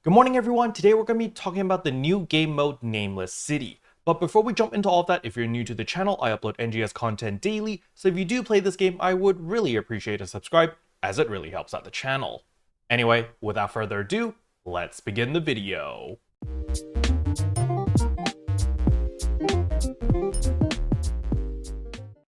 Good morning everyone, today we're going to be talking about the new game mode Nameless City. But before we jump into all of that, if you're new to the channel, I upload NGS content daily, so if you do play this game, I would really appreciate a subscribe, as it really helps out the channel. Anyway, without further ado, let's begin the video.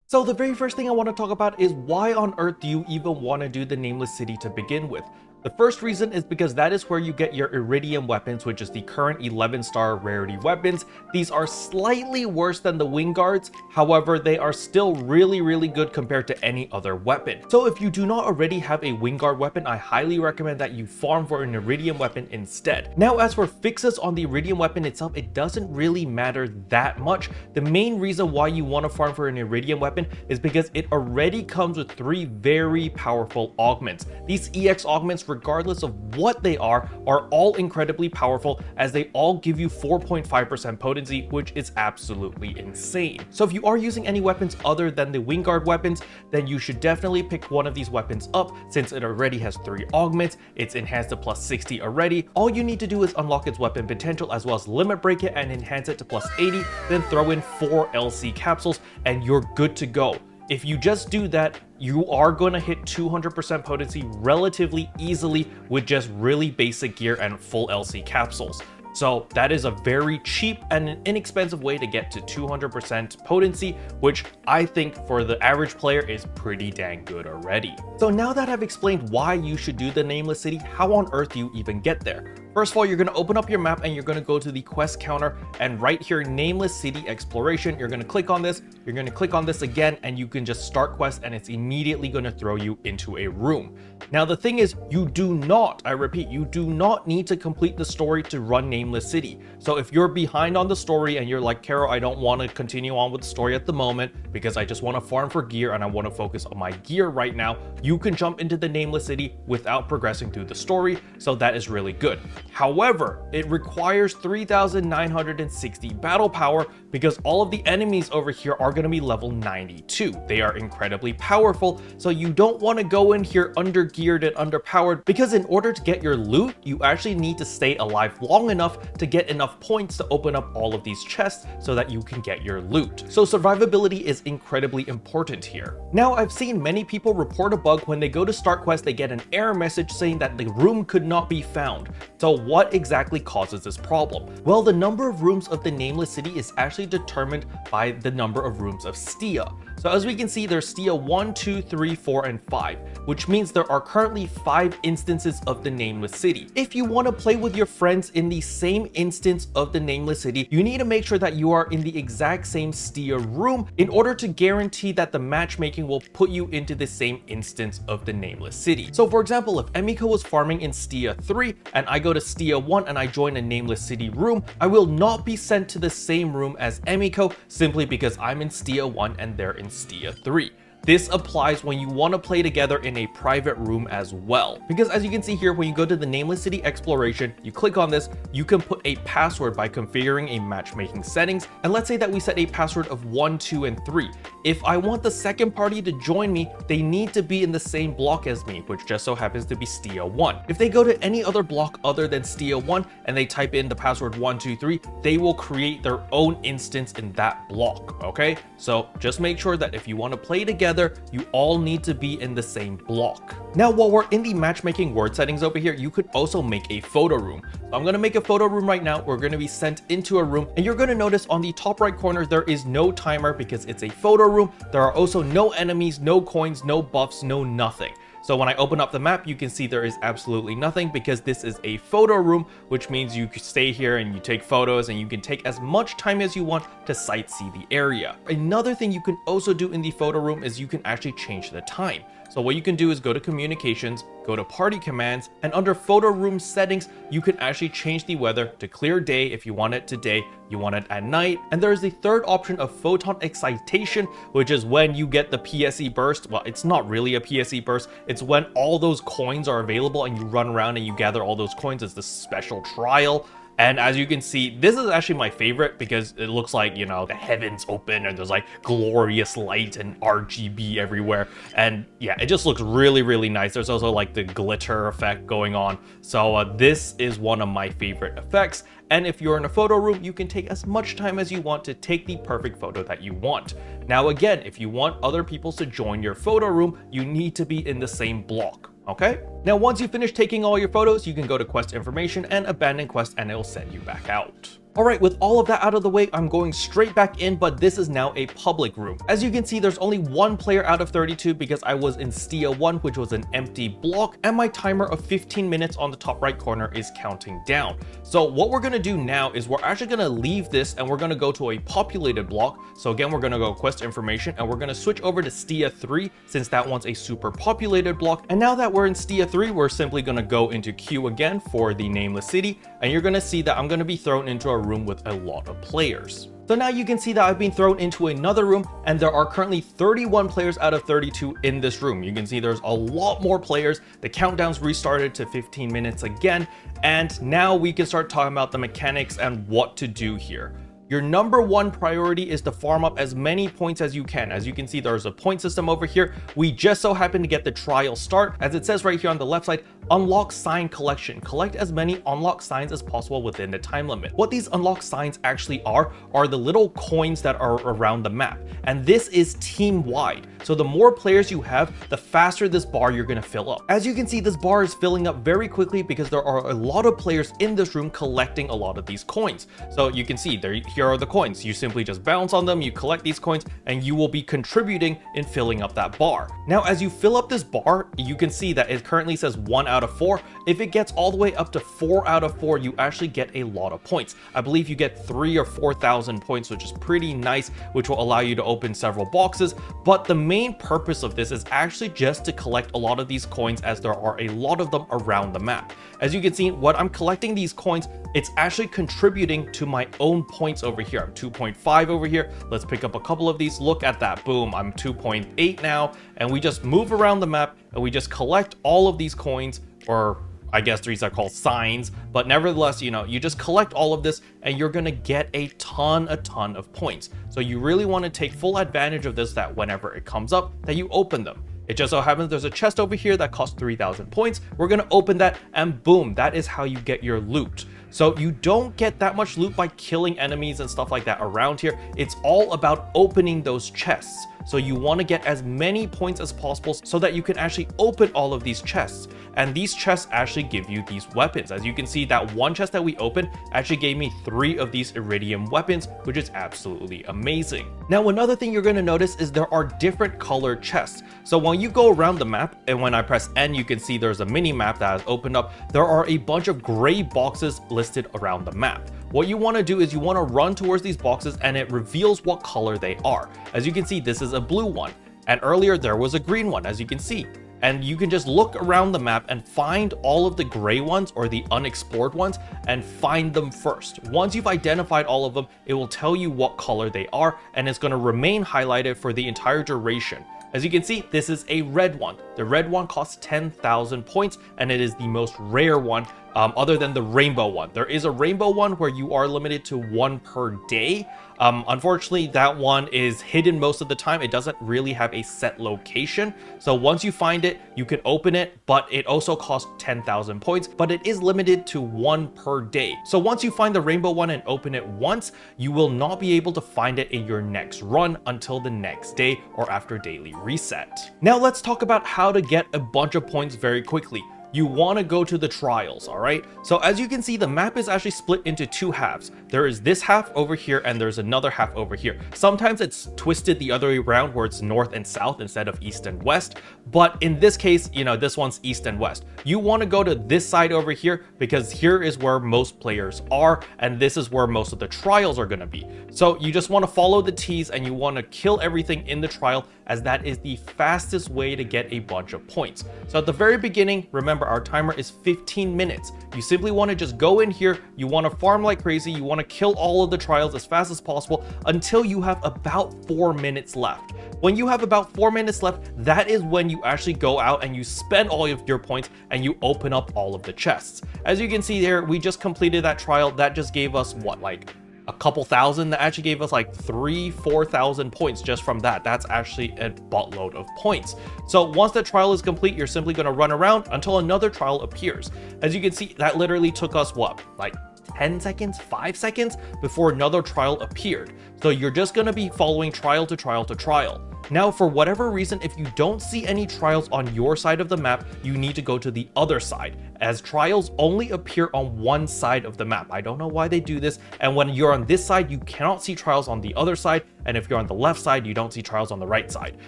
So the very first thing I want to talk about is why on earth do you even want to do the Nameless City to begin with? The first reason is because that is where you get your Iridium weapons, which is the current 11-star rarity weapons. These are slightly worse than the Wing Guards, however they are still really good compared to any other weapon. So if you do not already have a Wing Guard weapon, I highly recommend that you farm for an Iridium weapon instead. Now as for fixes on the Iridium weapon itself, it doesn't really matter that much. The main reason why you want to farm for an Iridium weapon is because it already comes with 3 very powerful augments. These EX augments, regardless of what they are all incredibly powerful, as they all give you 4.5% potency, which is absolutely insane. So if you are using any weapons other than the Wing Guard weapons, then you should definitely pick one of these weapons up, since it already has 3 augments, it's enhanced to plus 60 already. All you need to do is unlock its weapon potential as well as limit break it and enhance it to plus 80, then throw in 4 LC capsules and you're good to go. If you just do that, you are going to hit 200% potency relatively easily with just really basic gear and full LC capsules. So that is a very cheap and an inexpensive way to get to 200% potency, which I think for the average player is pretty dang good already. So now that I've explained why you should do the Nameless City, how on earth do you even get there? First of all, you're going to open up your map and you're going to go to the quest counter, and right here, Nameless City Exploration, you're going to click on this, you're going to click on this again, and you can just start quest and it's immediately going to throw you into a room. Now the thing is, you do not, I repeat, you do not need to complete the story to run Nameless City. So if you're behind on the story and you're like, Kero, I don't want to continue on with the story at the moment because I just want to farm for gear and I want to focus on my gear right now, you can jump into the Nameless City without progressing through the story, so that is really good. However, it requires 3,960 battle power because all of the enemies over here are going to be level 92. They are incredibly powerful, so you don't want to go in here under-geared and underpowered, because in order to get your loot, you actually need to stay alive long enough to get enough points to open up all of these chests so that you can get your loot. So survivability is incredibly important here. Now, I've seen many people report a bug when they go to start quest, they get an error message saying that the room could not be found. So what exactly causes this problem? Well, the number of rooms of the Nameless City is actually determined by the number of rooms of Stia. So as we can see, there's Stia 1, 2, 3, 4, and 5, which means there are currently 5 instances of the Nameless City. If you want to play with your friends in the same instance of the Nameless City, you need to make sure that you are in the exact same Stia room in order to guarantee that the matchmaking will put you into the same instance of the Nameless City. So for example, if Emiko was farming in Stia 3 and I go to Stia 1 and I join a Nameless City room, I will not be sent to the same room as Emiko simply because I'm in Stia 1 and they're in Stia 3. This applies when you want to play together in a private room as well. Because as you can see here, when you go to the Nameless City Exploration, you click on this, you can put a password by configuring a matchmaking settings. And let's say that we set a password of 1, 2, and 3. If I want the second party to join me, they need to be in the same block as me, which just so happens to be Stia 1. If they go to any other block other than Stia 1 and they type in the password 1, 2, 3, they will create their own instance in that block, okay? So just make sure that if you want to play together, you all need to be in the same block. Now, while we're in the matchmaking word settings over here, you could also make a photo room. So I'm going to make a photo room right now. We're going to be sent into a room, and you're going to notice on the top right corner, there is no timer because it's a photo room. There are also no enemies, no coins, no buffs, no nothing. So when I open up the map, you can see there is absolutely nothing because this is a photo room, which means you can stay here and you take photos and you can take as much time as you want to sightsee the area. Another thing you can also do in the photo room is you can actually change the time. So what you can do is go to communications, go to party commands, and under photo room settings, you can actually change the weather to clear day if you want it today, you want it at night. And there's the third option of photon excitation, which is when you get the PSE burst. Well, it's not really a PSE burst. It's when all those coins are available and you run around and you gather all those coins as the special trial. And as you can see, this is actually my favorite because it looks like, you know, the heavens open and there's like glorious light and RGB everywhere. And yeah, it just looks really, really nice. There's also like the glitter effect going on. So this is one of my favorite effects. And if you're in a photo room, you can take as much time as you want to take the perfect photo that you want. Now, again, if you want other people to join your photo room, you need to be in the same block. Okay? Now, once you finish taking all your photos, you can go to quest information and abandon quest and it'll send you back out. Alright, with all of that out of the way, I'm going straight back in, but this is now a public room. As you can see, there's only one player out of 32 because I was in Stia 1, which was an empty block, and my timer of 15 minutes on the top right corner is counting down. So what we're gonna do now is we're actually gonna leave this and we're gonna go to a populated block. So again, we're gonna go quest information and we're gonna switch over to Stia 3 since that one's a super populated block. And now that we're in Stia 3, we're simply gonna go into queue again for the Nameless City, and you're gonna see that I'm gonna be thrown into a room with a lot of players. So now you can see that I've been thrown into another room and there are currently 31 players out of 32 in this room. You can see there's a lot more players. The countdown's restarted to 15 minutes again. And now we can start talking about the mechanics and what to do here. Your number one priority is to farm up as many points as you can. As you can see, there's a point system over here. We just so happen to get the trial start. As it says right here on the left side, unlock sign collection. Collect as many unlock signs as possible within the time limit. What these unlock signs actually are the little coins that are around the map. And this is team-wide. So the more players you have, the faster this bar you're gonna fill up. As you can see, this bar is filling up very quickly because there are a lot of players in this room collecting a lot of these coins. So you can see here are the coins. You simply just bounce on them, you collect these coins, and you will be contributing in filling up that bar. Now, as you fill up this bar, you can see that it currently says 1 out of 4. If it gets all the way up to 4 out of 4, you actually get a lot of points. I believe you get 3,000 or 4,000 points, which is pretty nice, which will allow you to open several boxes. But the main purpose of this is actually just to collect a lot of these coins, as there are a lot of them around the map. As you can see, what I'm collecting these coins, it's actually contributing to my own points over here. I'm 2.5 over here. Let's pick up a couple of these. Look at that. Boom. I'm 2.8 now. And we just move around the map and we just collect all of these coins, or I guess these are called signs, but nevertheless, you know, you just collect all of this and you're gonna get a ton of points. So you really want to take full advantage of this, that whenever it comes up, that you open them. It just so happens there's a chest over here that costs 3,000 points. We're gonna open that and boom, that is how you get your loot. So you don't get that much loot by killing enemies and stuff like that around here. It's all about opening those chests. So you want to get as many points as possible so that you can actually open all of these chests. And these chests actually give you these weapons. As you can see, that one chest that we opened actually gave me 3 of these iridium weapons, which is absolutely amazing. Now, another thing you're going to notice is there are different colored chests. So when you go around the map, and when I press N, you can see there's a mini map that has opened up. There are a bunch of gray boxes listed around the map. What you want to do is you want to run towards these boxes and it reveals what color they are. As you can see, this is a blue one. And earlier there was a green one, as you can see. And you can just look around the map and find all of the gray ones or the unexplored ones and find them first. Once you've identified all of them, it will tell you what color they are and it's going to remain highlighted for the entire duration. As you can see, this is a red one. The red one costs 10,000 points and it is the most rare one, other than the rainbow one. There is a rainbow one where you are limited to 1 per day. Unfortunately, that one is hidden most of the time. It doesn't really have a set location. So once you find it, you can open it, but it also costs 10,000 points, but it is limited to 1 per day. So once you find the rainbow one and open it once, you will not be able to find it in your next run until the next day or after daily reset. Now let's talk about how to get a bunch of points very quickly. You want to go to the trials, all right? So as you can see, the map is actually split into 2 halves. There is this half over here and there's another half over here. Sometimes it's twisted the other way around where it's north and south instead of east and west. But in this case, you know, this one's east and west. You want to go to this side over here because here is where most players are and this is where most of the trials are going to be. So you just want to follow the T's and you want to kill everything in the trial as that is the fastest way to get a bunch of points. So at the very beginning, remember our timer is 15 minutes. You simply want to just go in here, you want to farm like crazy, you want to kill all of the trials as fast as possible until you have about 4 minutes left. When you have about 4 minutes left, that is when you actually go out and you spend all of your points and you open up all of the chests. As you can see here, we just completed that trial. That just gave us what, like a couple thousand? That actually gave us like 3,000-4,000 points just from that. That's actually a buttload of points. So once the trial is complete, you're simply going to run around until another trial appears. As you can see, that literally took us what, like 10 seconds, 5 seconds before another trial appeared. So you're just going to be following trial to trial to trial. Now, for whatever reason, if you don't see any trials on your side of the map, you need to go to the other side, as trials only appear on one side of the map. I don't know why they do this, and when you're on this side, you cannot see trials on the other side, and if you're on the left side, you don't see trials on the right side.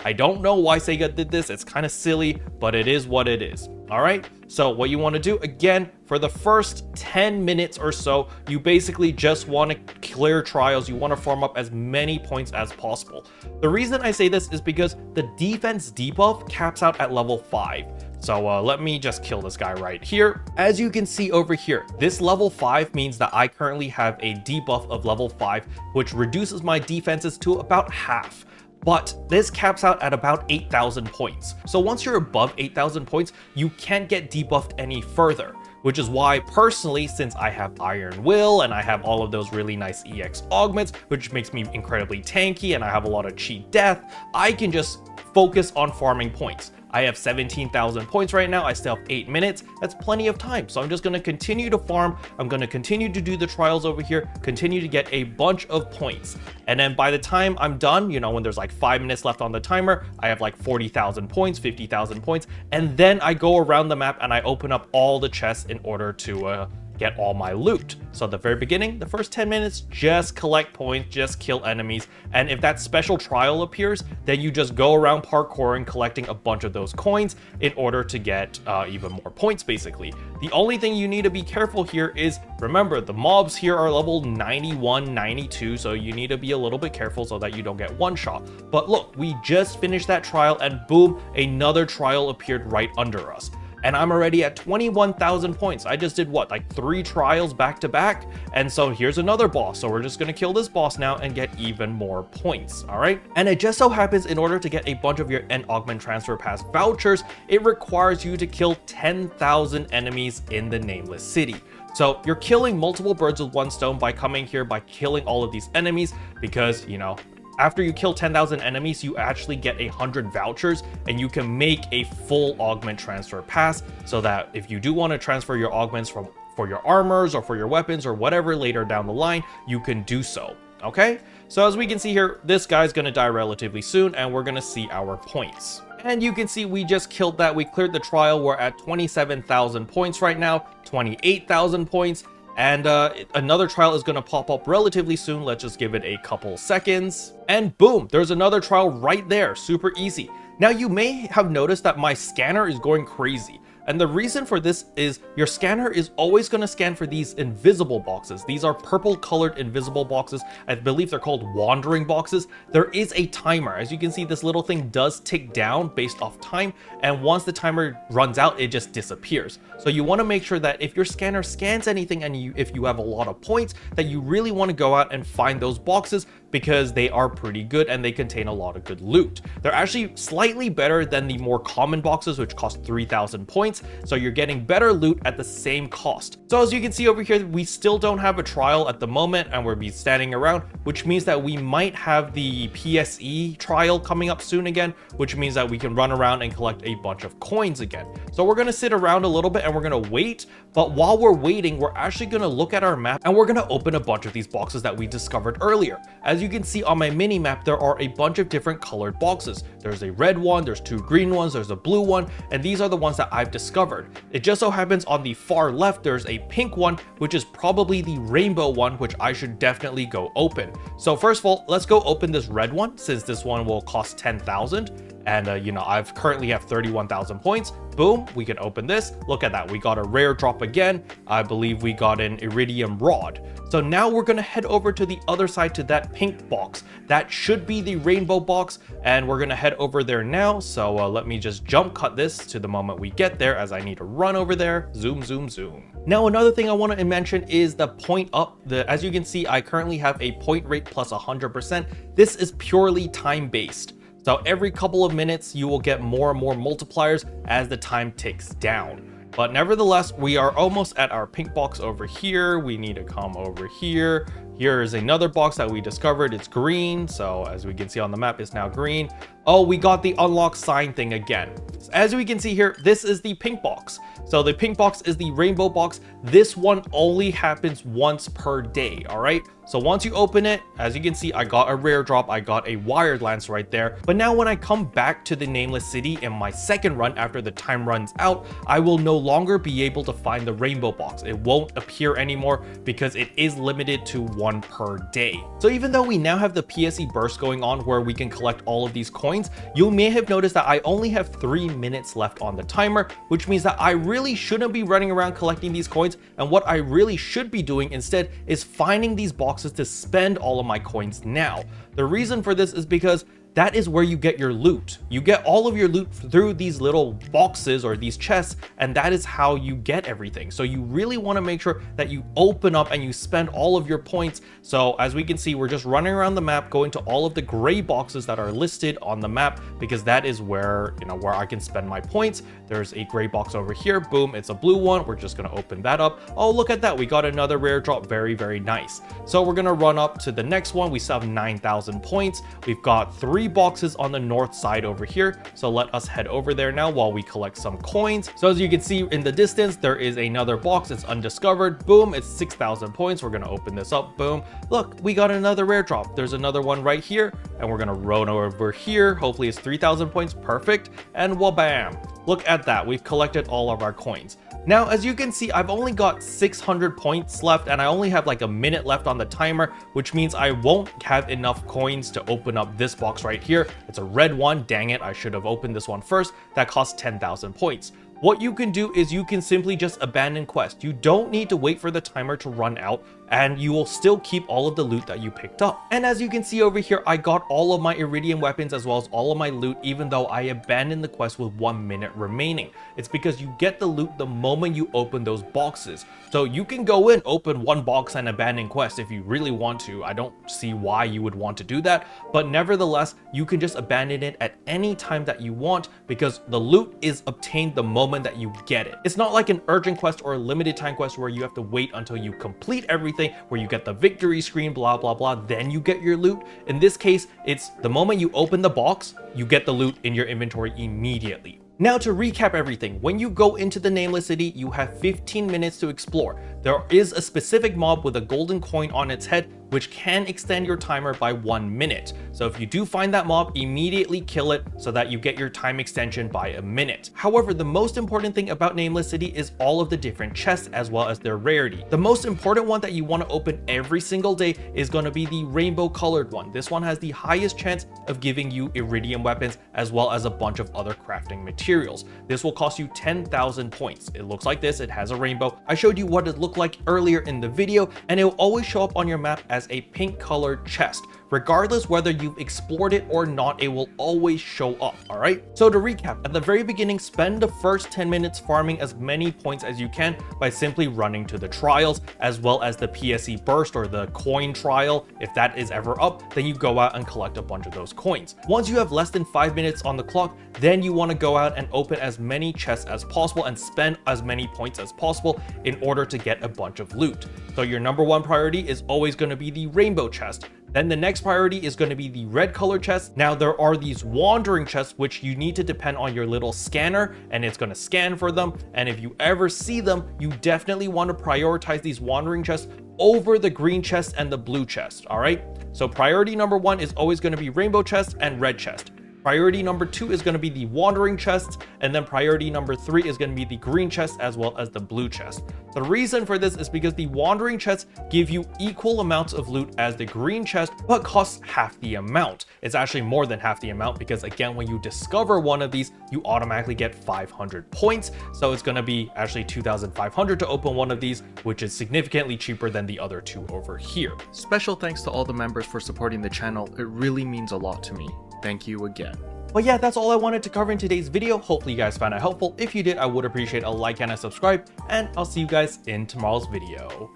I don't know why Sega did this, it's kind of silly, but it is what it is. All right, so what you want to do, again, for the first 10 minutes or so, you basically just want to clear trials. You want to farm up as many points as possible. The reason I say this is because the defense debuff caps out at level 5. So let me just kill this guy right here. As you can see over here, this level 5 means that I currently have a debuff of level 5, which reduces my defenses to about half. But this caps out at about 8,000 points. So once you're above 8,000 points, you can't get debuffed any further, which is why personally, since I have Iron Will and I have all of those really nice EX augments, which makes me incredibly tanky, and I have a lot of cheat death, I can just focus on farming points. I have 17,000 points right now. I still have 8 minutes. That's plenty of time. So I'm just going to continue to farm. I'm going to continue to do the trials over here, continue to get a bunch of points. And then by the time I'm done, you know, when there's like 5 minutes left on the timer, I have like 40,000 points, 50,000 points. And then I go around the map and I open up all the chests in order to get all my loot. So at the very beginning, the first 10 minutes, just collect points, just kill enemies. And if that special trial appears, then you just go around parkouring, collecting a bunch of those coins in order to get even more points, basically. The only thing you need to be careful here is, remember, the mobs here are level 91, 92, so you need to be a little bit careful so that you don't get one shot. But look, we just finished that trial and boom, another trial appeared right under us. And I'm already at 21,000 points. I just did what, like 3 trials back to back? And so here's another boss. So we're just gonna kill this boss now and get even more points, all right? And it just so happens in order to get a bunch of your End Augment Transfer Pass vouchers, it requires you to kill 10,000 enemies in the Nameless City. So you're killing multiple birds with one stone by coming here, by killing all of these enemies, because, you know, after you kill 10,000 enemies, you actually get 100 vouchers and you can make a full augment transfer pass, so that if you do want to transfer your augments for your armors or for your weapons or whatever later down the line, you can do so. Okay, so as we can see here, this guy's going to die relatively soon and we're going to see our points. And you can see we just killed that. We cleared the trial. We're at 27,000 points right now, 28,000 points. And another trial is going to pop up relatively soon. Let's just give it a couple seconds. And boom, there's another trial right there. Super easy. Now, you may have noticed that my scanner is going crazy. And the reason for this is your scanner is always going to scan for these invisible boxes. These are purple colored invisible boxes. I believe they're called wandering boxes. There is a timer. As you can see, this little thing does tick down based off time. And once the timer runs out, it just disappears. So you want to make sure that if your scanner scans anything and if you have a lot of points, that you really want to go out and find those boxes, because they are pretty good and they contain a lot of good loot. They're actually slightly better than the more common boxes, which cost 3,000 points. So you're getting better loot at the same cost. So as you can see over here, we still don't have a trial at the moment and we'll be standing around, which means that we might have the PSE trial coming up soon again, which means that we can run around and collect a bunch of coins again. So we're going to sit around a little bit and we're going to wait. But while we're waiting, we're actually going to look at our map and we're going to open a bunch of these boxes that we discovered earlier. As you can see on my mini map, there are a bunch of different colored boxes. There's a red one, there's 2 green ones, there's a blue one, and these are the ones that I've discovered. It just so happens on the far left, there's a pink one, which is probably the rainbow one, which I should definitely go open. So first of all, let's go open this red one, since this one will cost 10,000. And you know, I've currently have 31,000 points. Boom, we can open this. Look at that, we got a rare drop again. I believe we got an iridium rod. So now we're gonna head over to the other side to that pink box. That should be the rainbow box, and we're gonna head over there now. So let me just jump cut this to the moment we get there, as I need to run over there. Zoom, zoom, zoom. Now another thing I want to mention is the point up. As you can see, I currently have a point rate plus 100%. This is purely time based. So every couple of minutes, you will get more and more multipliers as the time ticks down. But nevertheless, we are almost at our pink box over here. We need to come over here. Here is another box that we discovered. It's green. So as we can see on the map, it's now green. Oh, we got the unlock sign thing again. So as we can see here, this is the pink box. So the pink box is the rainbow box. This one only happens once per day, all right? So once you open it, as you can see, I got a rare drop. I got a wired lance right there. But now when I come back to the Nameless City in my second run after the time runs out, I will no longer be able to find the rainbow box. It won't appear anymore because it is limited to one per day. So even though we now have the PSE burst going on where we can collect all of these coins, you may have noticed that I only have 3 minutes left on the timer, which means that I really shouldn't be running around collecting these coins. And what I really should be doing instead is finding these boxes to spend all of my coins now. The reason for this is because that is where you get your loot. You get all of your loot through these little boxes or these chests, and that is how you get everything. So you really want to make sure that you open up and you spend all of your points. So as we can see, we're just running around the map, going to all of the gray boxes that are listed on the map, because that is where, you know, where I can spend my points. There's a gray box over here. Boom, it's a blue one. We're just going to open that up. Oh, look at that. We got another rare drop. Very, very nice. So we're going to run up to the next one. We still have 9,000 points. We've got 3 boxes on the north side over here, so let us head over there now while we collect some coins. So as you can see in the distance, there is another box. It's undiscovered. Boom, it's 6,000 points. We're gonna open this up. Boom, look, we got another rare drop. There's another one right here, and we're gonna run over here. Hopefully it's 3,000 points. Perfect. And wha-bam, look at that, we've collected all of our coins. Now, as you can see, I've only got 600 points left, and I only have like a minute left on the timer, which means I won't have enough coins to open up this box right here. It's a red one. Dang it, I should have opened this one first. That costs 10,000 points. What you can do is you can simply just abandon quest. You don't need to wait for the timer to run out, and you will still keep all of the loot that you picked up. And as you can see over here, I got all of my iridium weapons as well as all of my loot, even though I abandoned the quest with 1 minute remaining. It's because you get the loot the moment you open those boxes. So you can go in, open one box and abandon quest if you really want to. I don't see why you would want to do that, but nevertheless, you can just abandon it at any time that you want because the loot is obtained the moment that you get it. It's not like an urgent quest or a limited time quest where you have to wait until you complete everything, where you get the victory screen, blah, blah, blah, then you get your loot. In this case, it's the moment you open the box, you get the loot in your inventory immediately. Now to recap everything, when you go into the Nameless City, you have 15 minutes to explore. There is a specific mob with a golden coin on its head, which can extend your timer by 1 minute. So if you do find that mob, immediately kill it so that you get your time extension by a minute. However, the most important thing about Nameless City is all of the different chests as well as their rarity. The most important one that you want to open every single day is going to be the rainbow colored one. This one has the highest chance of giving you iridium weapons as well as a bunch of other crafting materials. This will cost you 10,000 points. It looks like this. It has a rainbow. I showed you what it looked like earlier in the video, and it will always show up on your map as a pink colored chest. Regardless whether you've explored it or not, it will always show up, all right? So to recap, at the very beginning, spend the first 10 minutes farming as many points as you can by simply running to the trials, as well as the PSE burst or the coin trial. If that is ever up, then you go out and collect a bunch of those coins. Once you have less than 5 minutes on the clock, then you want to go out and open as many chests as possible and spend as many points as possible in order to get a bunch of loot. So your number one priority is always going to be the rainbow chest. Then the next priority is going to be the red color chest. Now there are these wandering chests, which you need to depend on your little scanner, and it's going to scan for them. And if you ever see them, you definitely want to prioritize these wandering chests over the green chest and the blue chest. All right. So priority number one is always going to be rainbow chest and red chest. Priority number 2 is going to be the wandering chests, and then priority number 3 is going to be the green chest as well as the blue chest. The reason for this is because the wandering chests give you equal amounts of loot as the green chest, but costs half the amount. It's actually more than half the amount because again, when you discover one of these, you automatically get 500 points. So it's going to be actually 2,500 to open one of these, which is significantly cheaper than the other two over here. Special thanks to all the members for supporting the channel. It really means a lot to me. Thank you again. But yeah, that's all I wanted to cover in today's video. Hopefully you guys found it helpful. If you did, I would appreciate a like and a subscribe, and I'll see you guys in tomorrow's video.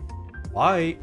Bye.